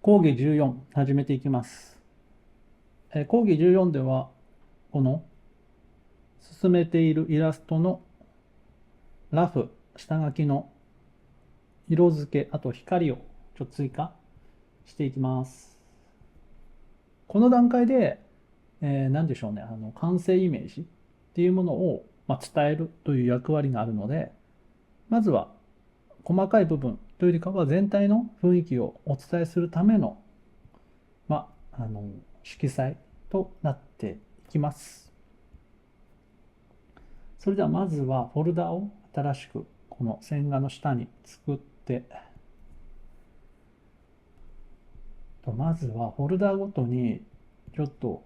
講義14始めていきます。講義14ではこの進めているイラストのラフ下書きの色付け、あと光を追加していきます。この段階で、何でしょうね、完成イメージっていうものを、伝えるという役割があるので、まずは細かい部分というよりかは全体の雰囲気をお伝えするための、色彩となっていきます。それではまずはフォルダを新しくこの線画の下に作って、まずはフォルダごとにちょっと、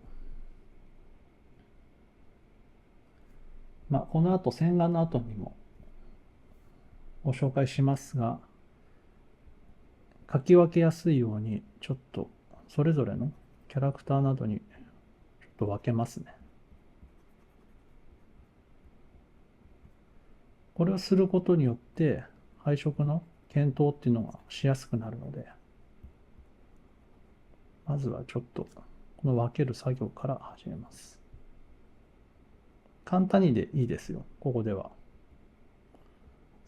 この後線画の後にもご紹介しますが、書き分けやすいようにちょっとそれぞれのキャラクターなどにちょっと分けますね。これをすることによって配色の検討っていうのがしやすくなるので、まずはちょっとこの分ける作業から始めます。簡単にでいいですよ、ここでは。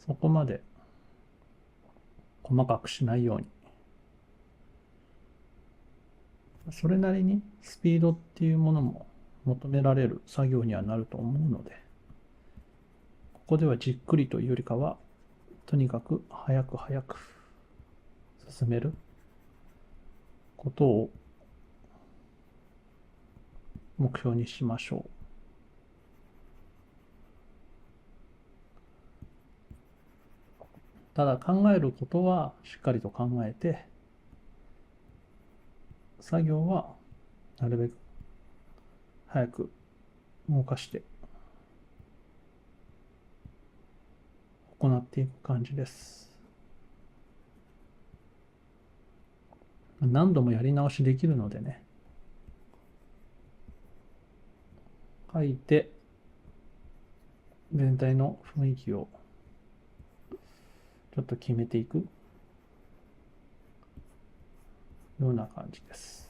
そこまで細かくしないように。それなりにスピードっていうものも求められる作業にはなると思うので、ここではじっくりというよりかは、とにかく早く早く進めることを目標にしましょう。ただ考えることはしっかりと考えて、作業はなるべく早く動かして行っていく感じです。何度もやり直しできるのでね、書いて全体の雰囲気をちょっと決めていくような感じです。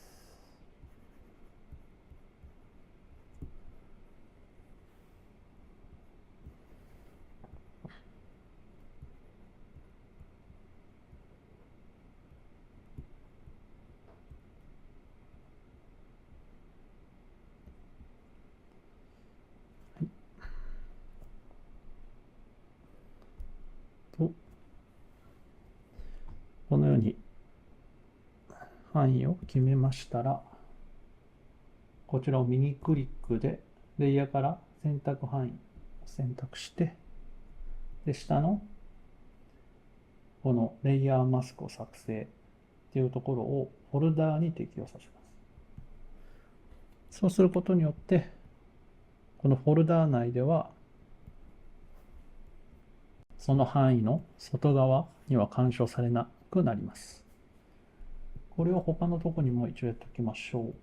とこのように範囲を決めましたら、こちらを右クリックでレイヤーから選択範囲を選択して、で下のこのレイヤーマスクを作成っていうところをフォルダーに適用させます。そうすることによってこのフォルダー内ではその範囲の外側には干渉されなくなります。これを他のところにも一応やっておきましょう。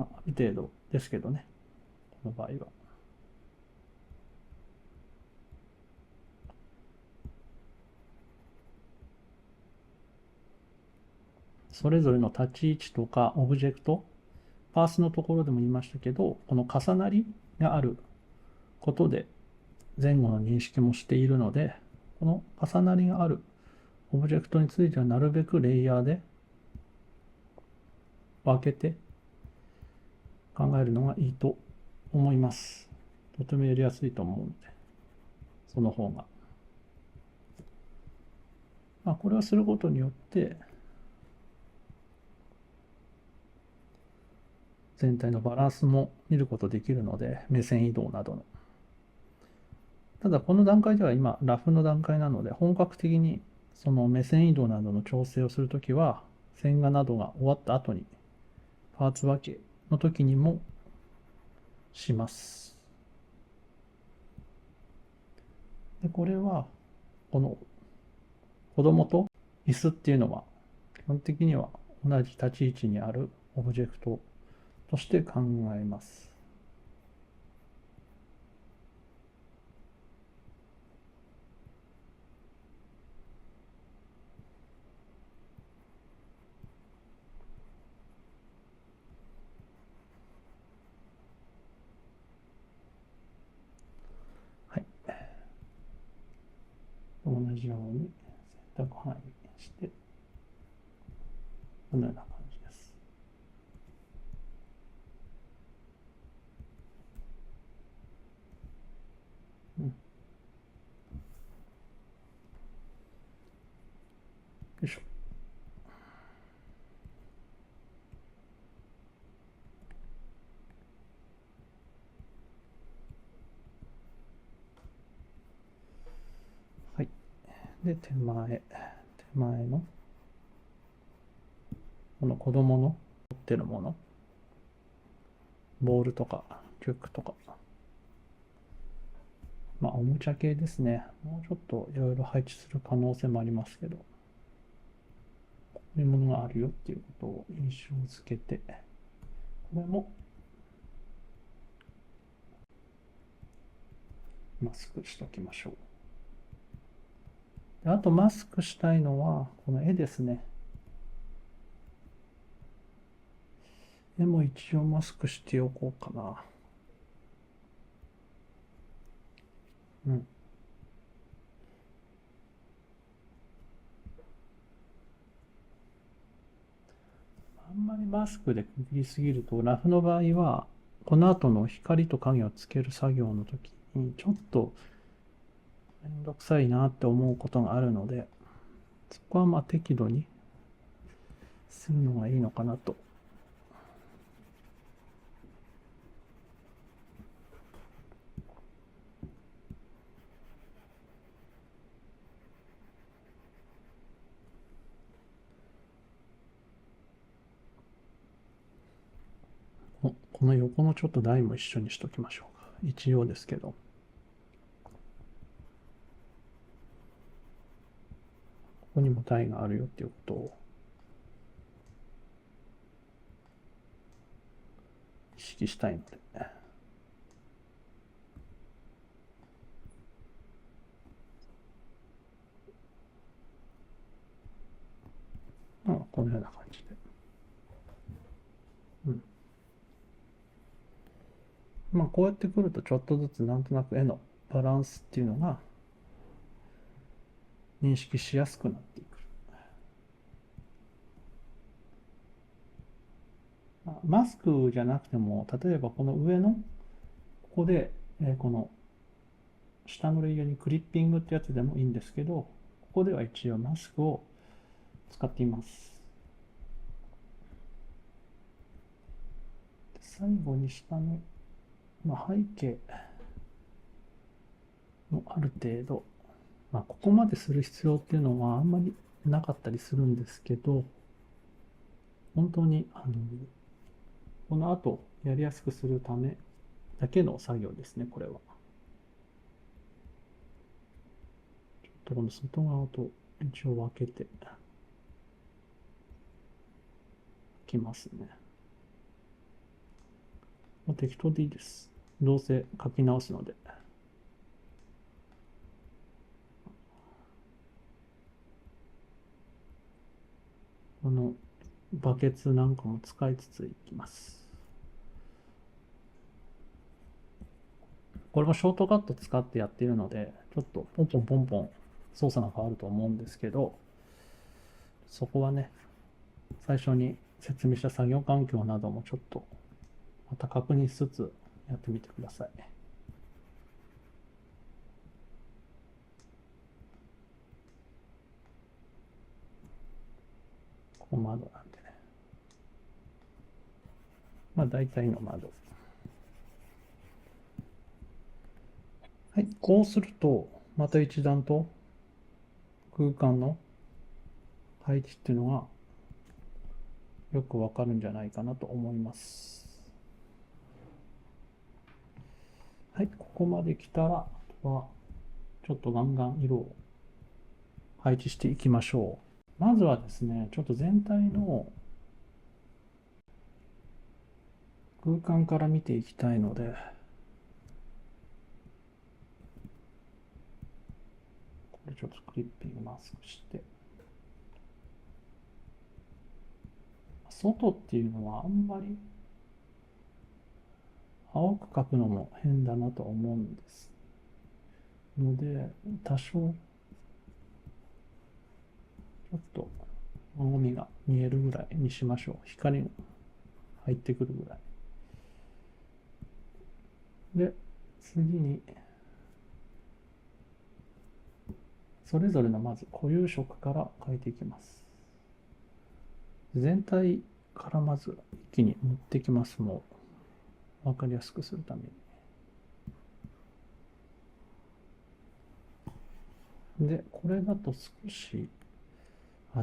ある程度ですけどね、この場合は。それぞれの立ち位置とかオブジェクト、パースのところでも言いましたけど、この重なりがあることで前後の認識もしているので、この重なりがあるオブジェクトについてはなるべくレイヤーで分けて考えるのがいいと思います。とてもやりやすいと思うので、その方が。これをすることによって、全体のバランスも見ることできるので、目線移動などの。ただこの段階では今、ラフの段階なので、本格的にその目線移動などの調整をするときは、線画などが終わった後に、パーツ分けの時にもします。で、これは、この子供と椅子っていうのは、基本的には同じ立ち位置にあるオブジェクトとして考えます。じように選択範囲にして、このような感じです。うん。よいしょ。はい。で、手前の、この子供の持ってるもの、ボールとか、リュックとか、まあ、おもちゃ系ですね。もうちょっといろいろ配置する可能性もありますけど、こういうものがあるよっていうことを印象づけて、これもマスクしておきましょう。であとマスクしたいのは、この絵ですね。絵も一応マスクしておこうかな。うん。あんまりマスクで区切りすぎると、ラフの場合は、この後の光と影をつける作業の時に、ちょっとめんどくさいなって思うことがあるので、そこはまあ適度にするのがいいのかなと。この横のちょっと台も一緒にしときましょうか。一応ですけど。ここにも台があるよっていうことを意識したいので。このような感じで。うん。まあこうやってくるとちょっとずつなんとなく絵のバランスっていうのが認識しやすくなっていく。マスクじゃなくても、例えばこの上の、ここで、この下のレイヤーにクリッピングってやつでもいいんですけど、ここでは一応マスクを使っています。最後に下の、背景のある程度、ここまでする必要っていうのはあんまりなかったりするんですけど、本当にこの後やりやすくするためだけの作業ですね、これは。ちょっとこの外側と一応分けてきますね。もう適当でいいです。どうせ書き直すので。このバケツなんかも使いつついきます。これもショートカット使ってやっているので、ちょっとポンポンポンポン操作が変わると思うんですけど、そこはね、最初に説明した作業環境などもちょっとまた確認しつつやってみてください。ここ窓なんでね。大体の窓。はい、こうすると、また一段と空間の配置っていうのがよくわかるんじゃないかなと思います。はい、ここまで来たら、あとはちょっとガンガン色を配置していきましょう。まずはですね、ちょっと全体の空間から見ていきたいので、これちょっとクリッピングマスクして、外っていうのはあんまり青く描くのも変だなと思うんですので、多少ょっと青みが見えるぐらいにしましょう。光が入ってくるぐらい。で、次に、それぞれのまず固有色から変えていきます。全体からまず一気に持ってきます。もう、わかりやすくするために。で、これだと少し、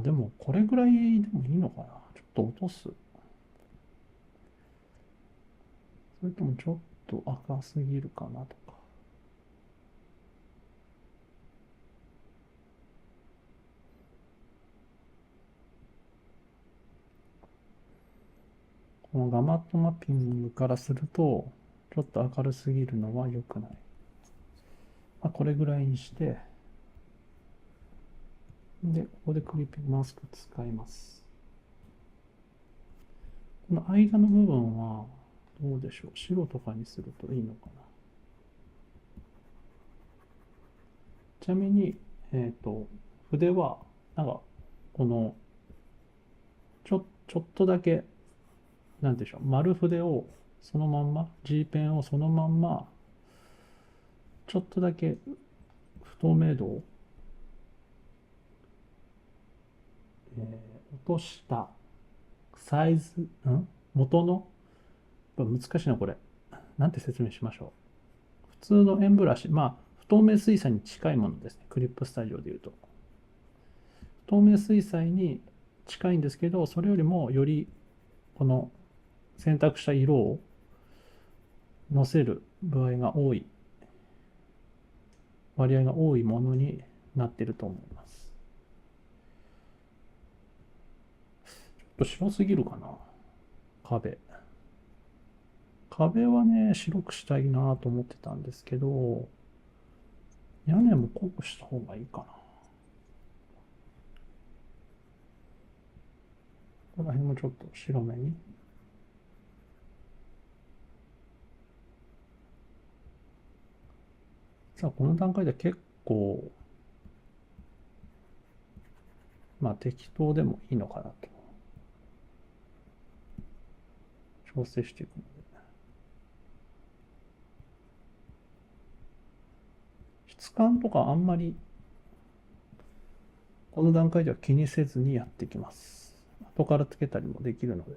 でもこれぐらいでもいいのかな。ちょっと落とす。それともちょっと赤すぎるかなとか。このガマットマッピングからすると、ちょっと明るすぎるのは良くない。これぐらいにして、で、ここでクリッピングマスク使います。この間の部分は、どうでしょう。白とかにするといいのかな。ちなみに、筆は、なんか、この、ちょっとだけ、なんでしょう、丸筆をそのまんま、G ペンをそのまんま、ちょっとだけ不透明度を、落としたサイズ、元の、難しいな、これ。なんて説明しましょう。普通の円ブラシ、不透明水彩に近いものですね。クリップスタジオでいうと。不透明水彩に近いんですけど、それよりもより、この選択した色をのせる場合が多い、割合が多いものになっていると思います。ちょっと白すぎるかな、壁。壁はね、白くしたいなと思ってたんですけど、屋根も濃くした方がいいかな。この辺もちょっと白めに。さあ、この段階で結構、適当でもいいのかなと。調整していくので。質感とかあんまり、この段階では気にせずにやっていきます。後からつけたりもできるので。